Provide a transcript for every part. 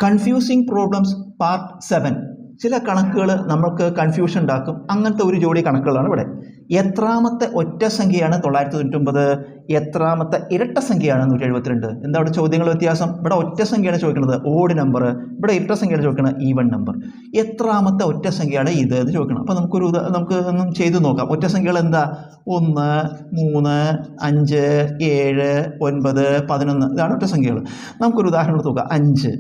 Confusing problems part 7. ചില കണക്കുകൾ നമുക്ക് കൺഫ്യൂഷൻ ഉണ്ടാക്കും. അങ്ങനത്തെ ഒരു ജോഡി കണക്കുകളാണ് ഇവിടെ. എത്രാമത്തെ ഒറ്റ സംഖ്യയാണ് 999? എത്രാമത്തെ ഇരട്ട സംഖ്യയാണ് 172? എന്താ ഇവിടെ ചോദ്യങ്ങൾ വ്യത്യാസം? ഇവിടെ ഒറ്റ സംഖ്യയാണ് ചോദിക്കുന്നത്, ഓഡ് നമ്പർ. ഇവിടെ ഇരട്ട സംഖ്യയാണ് ചോദിക്കുന്നത്, ഈവൻ നമ്പർ. എത്രാമത്തെ ഒറ്റ സംഖ്യയാണ് ഇത് എന്ന് ചോദിക്കണം. അപ്പോൾ നമുക്ക് ഒന്നും ചെയ്തു നോക്കാം. ഒറ്റ സംഖ്യകൾ എന്താ? 1, 3, 5, 7, 9, 11. ഇതാണ് ഒറ്റ സംഖ്യകൾ. നമുക്കൊരു ഉദാഹരണം എടുത്ത് നോക്കാം. 5.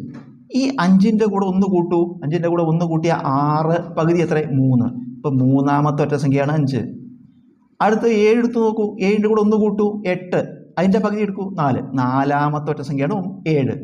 ഈ 5ൻ്റെ കൂടെ 1 കൂട്ടൂ. 5ൻ്റെ കൂടെ 1 കൂട്ടിയ 6 പകുതി എത്ര? 3. ഇപ്പം മൂന്നാമത്തെ ഒറ്റ സംഖ്യയാണ് 5. അടുത്ത് 7 എടുത്ത് നോക്കൂ. 7ൻ്റെ കൂടെ 1 കൂട്ടൂ, 8. അതിൻ്റെ പകുതി എടുക്കൂ, 4. നാലാമത്തെ ഒറ്റ സംഖ്യയാണ് 7.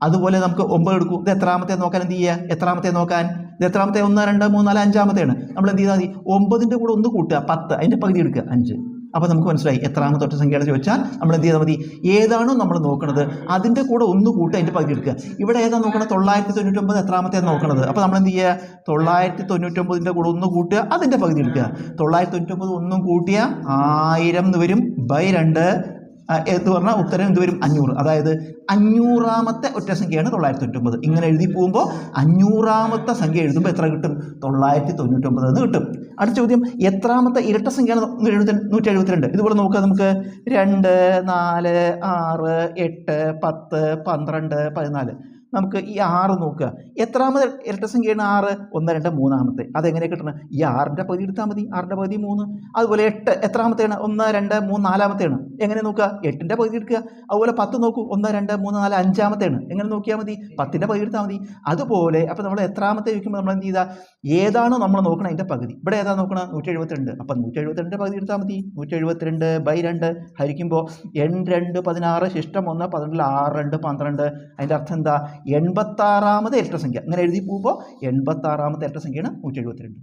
അതുപോലെ നമുക്ക് 9 എടുക്കൂ. ഇത് എത്രാമത്തെ നോക്കാൻ എന്ത് ചെയ്യുക? എത്രാമത്തെ നോക്കാൻ ഇത് എത്രാമത്തെ? 1, 2, 3, 4, 5-ാമത്തെയാണ്. നമ്മൾ എന്ത് ചെയ്താൽ മതി? 9ൻ്റെ കൂടെ 1 കൂട്ടുക, 10. അതിൻ്റെ പകുതി എടുക്കുക, 5. അപ്പോൾ നമുക്ക് മനസ്സിലായി എത്രാമത്തെ ഒറ്റ സംഖ്യയാണ് ചോദിച്ചാൽ നമ്മൾ എന്ത് ചെയ്താൽ മതി? ഏതാണോ നമ്മൾ നോക്കുന്നത് അതിൻ്റെ കൂടെ 1 കൂട്ടുക, അതിൻ്റെ പകുതി എടുക്കുക. ഇവിടെ ഏതാണ് നോക്കണത്? 999 എത്രാമത്തെ നോക്കണത്? അപ്പോൾ നമ്മൾ എന്ത് ചെയ്യുക? 999ൻ്റെ കൂടെ 1 കൂട്ടുക, അതിൻ്റെ പകുതി എടുക്കുക. 999 1 കൂട്ടിയ 1000 എന്ന് വരും, ബൈ 2 എന്ന് പറഞ്ഞാൽ ഉത്തരം എന്ത് വരും? 500. അതായത് 500ാമത്തെ ഒറ്റ സംഖ്യയാണ് 999. ഇങ്ങനെ എഴുതി പോകുമ്പോൾ 500ാമത്തെ സംഖ്യ എഴുതുമ്പോൾ എത്ര കിട്ടും? 999 എന്ന് കിട്ടും. അടുത്ത ചോദ്യം, എത്രാമത്തെ ഇരട്ട സംഖ്യയാണ് 172? ഇതുപോലെ നോക്കുക. നമുക്ക് 2, 4, 6, 8, 10, 12, 14. നമുക്ക് ഈ 6 നോക്കുക. എത്രാമത്തെ ഇരട്ട സംഖ്യയാണ് 6? 1, 2, 3-ാമത്തെ. അതെങ്ങനെ കിട്ടണം? ഈ 6ൻ്റെ പകുതി എടുത്താൽ മതി. 6ൻ്റെ പകുതി 3. അതുപോലെ 8 എത്രാമത്തെയാണ്? 1, 2, 3, 4-ാമത്തെയാണ്. എങ്ങനെ നോക്കുക? 8ൻ്റെ പകുതി എടുക്കുക. അതുപോലെ 10 നോക്കൂ. 1, 2, 3, 4, 5-ാമത്തെയാണ്. എങ്ങനെ നോക്കിയാൽ മതി? 10ൻ്റെ പകുതി എടുത്താൽ മതി. അതുപോലെ അപ്പോൾ നമ്മൾ എത്രാമത്തെ ചോദിക്കുമ്പോൾ നമ്മൾ എന്ത് ചെയ്താൽ ഏതാണോ നമ്മൾ നോക്കണം അതിൻ്റെ പകുതി. ഇവിടെ ഏതാ നോക്കണം? 172. അപ്പം 172ൻ്റെ പകുതി എടുത്താൽ മതി. 172 ബൈ 2 ഹരിക്കുമ്പോൾ 8, 2, 16, ശിഷ്ടം 1, 12, 6, 2, 12. അതിൻ്റെ അർത്ഥം എന്താ? 86ാമത്തെ ഇരട്ട സംഖ്യ. അങ്ങനെ എഴുതി പോകുമ്പോൾ 86ാമത്തെ ഇരട്ട സംഖ്യയാണ് 172.